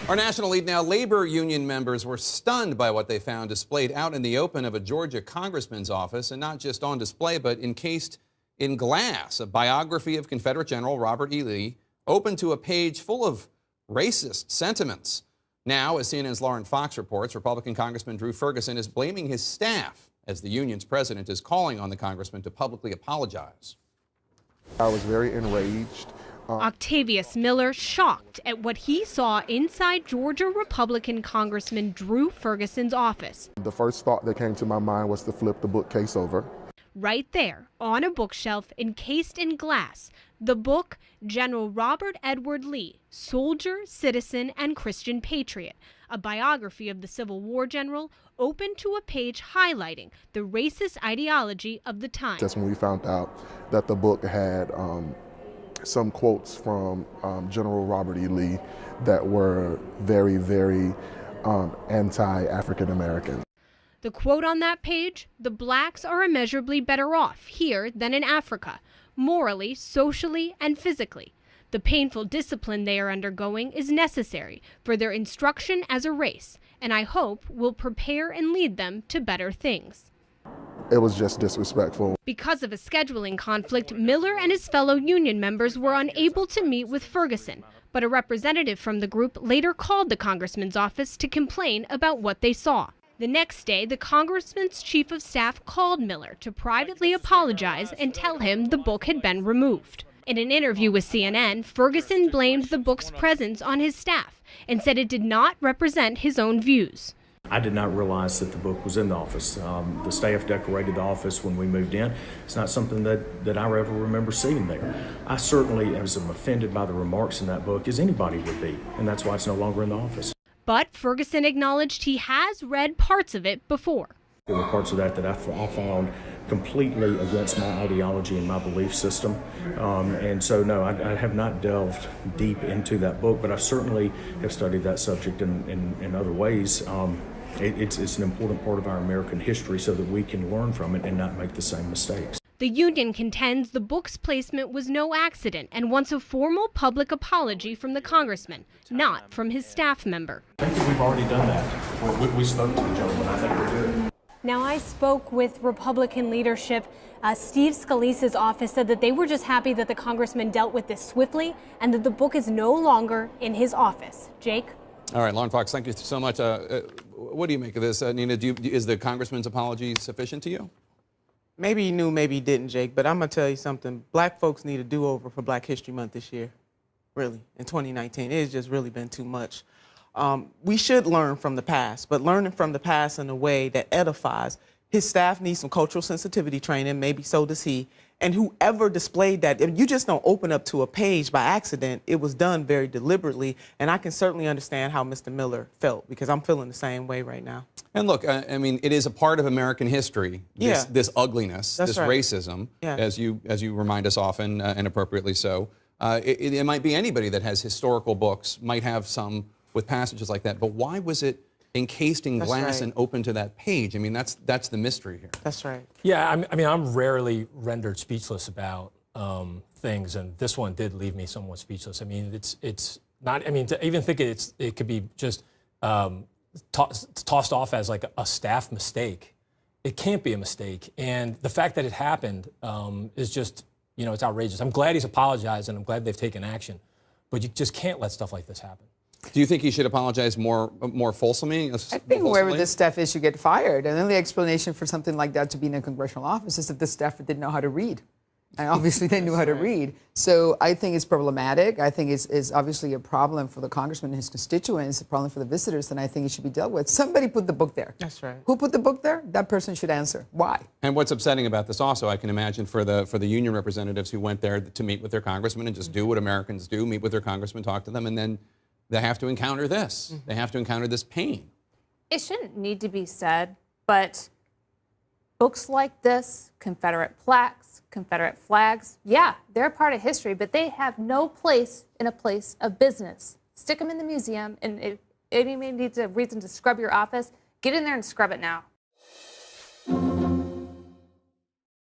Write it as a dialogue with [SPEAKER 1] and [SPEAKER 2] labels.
[SPEAKER 1] Our national lead now. Labor union members were stunned by what they found displayed out in the open of a Georgia congressman's office, and not just on display, but encased in glass. A biography of Confederate General Robert E. Lee, open to a page full of racist sentiments. Now, as CNN's Lauren Fox reports, Republican Congressman Drew Ferguson is blaming his staff as the union's president is calling on the congressman to publicly apologize.
[SPEAKER 2] I was very enraged.
[SPEAKER 3] Octavius Miller shocked at what he saw inside Georgia Republican Congressman Drew Ferguson's office.
[SPEAKER 2] The first thought that came to my mind was to flip the bookcase over.
[SPEAKER 3] Right there, on a bookshelf encased in glass, the book General Robert Edward Lee, Soldier, Citizen, and Christian Patriot, a biography of the Civil War general, open to a page highlighting the racist ideology of the time.
[SPEAKER 2] That's when we found out that the book had some quotes from General Robert E. Lee that were very, very anti-African American.
[SPEAKER 3] The quote on that page, "The blacks are immeasurably better off here than in Africa, morally, socially, and physically. The painful discipline they are undergoing is necessary for their instruction as a race, and I hope will prepare and lead them to better things."
[SPEAKER 2] It was just disrespectful.
[SPEAKER 3] Because of a scheduling conflict, Miller and his fellow union members were unable to meet with Ferguson, but a representative from the group later called the congressman's office to complain about what they saw. The next day, the congressman's chief of staff called Miller to privately apologize and tell him the book had been removed. In an interview with CNN, Ferguson blamed the book's presence on his staff and said it did not represent his own views.
[SPEAKER 4] I did not realize that the book was in the office. The staff decorated the office when we moved in. It's not something that I ever remember seeing there. I certainly was offended by the remarks in that book, as anybody would be, and that's why it's no longer in the office.
[SPEAKER 3] But Ferguson acknowledged he has read parts of it before.
[SPEAKER 4] There were parts of that I found completely against my ideology and my belief system. And so, no, I have not delved deep into that book, but I certainly have studied that subject in other ways. It's an important part of our American history so that we can learn from it and not make the same mistakes.
[SPEAKER 3] The union contends the book's placement was no accident and wants a formal public apology from the congressman, not from his staff member.
[SPEAKER 4] I think that we've already done that. We spoke to the gentleman. I think we're good.
[SPEAKER 3] Now, I spoke with Republican leadership. Steve Scalise's office said that they were just happy that the congressman dealt with this swiftly and that the book is no longer in his office. Jake?
[SPEAKER 1] All right, Lauren Fox, thank you so much. What do you make of this? Nina, is the congressman's apology sufficient to you?
[SPEAKER 5] Maybe he knew, maybe he didn't, Jake, but I'm going to tell you something. Black folks need a do-over for Black History Month this year, really, in 2019. It has just really been too much. We should learn from the past, but learning from the past in a way that edifies. His staff needs some cultural sensitivity training, maybe so does he. And whoever displayed that, you just don't open up to a page by accident. It was done very deliberately, and I can certainly understand how Mr. Miller felt, because I'm feeling the same way right now.
[SPEAKER 1] And look, I mean, it is a part of American history, this ugliness, this racism, as you remind us often, and appropriately so. It might be anybody that has historical books, might have some with passages like that, but why was it encased in glass and open to that page? I mean, that's the mystery here.
[SPEAKER 5] That's right.
[SPEAKER 6] Yeah, I mean, I'm rarely rendered speechless about things, and this one did leave me somewhat speechless. I mean, it's not. I mean, to even think it could be just tossed off as like a staff mistake. It can't be a mistake, and the fact that it happened is just, it's outrageous. I'm glad he's apologized, and I'm glad they've taken action, but you just can't let stuff like this happen.
[SPEAKER 1] Do you think he should apologize more fulsomely?
[SPEAKER 7] I think whoever this staff is should get fired. And the only explanation for something like that to be in a congressional office is if the staffer didn't know how to read. And obviously they knew how to read. So I think it's problematic. I think it's obviously a problem for the congressman and his constituents, a problem for the visitors, and I think it should be dealt with. Somebody put the book there.
[SPEAKER 5] That's right.
[SPEAKER 7] Who put the book there? That person should answer. Why?
[SPEAKER 1] And what's upsetting about this also, I can imagine, for the union representatives who went there to meet with their congressman and just do what Americans do, meet with their congressman, talk to them, and then they have to encounter this. They have to encounter this pain.
[SPEAKER 8] It shouldn't need to be said, but books like this, Confederate plaques, Confederate flags, yeah, they're a part of history, but they have no place in a place of business. Stick them in the museum, and if anybody needs a reason to scrub your office, get in there and scrub it now.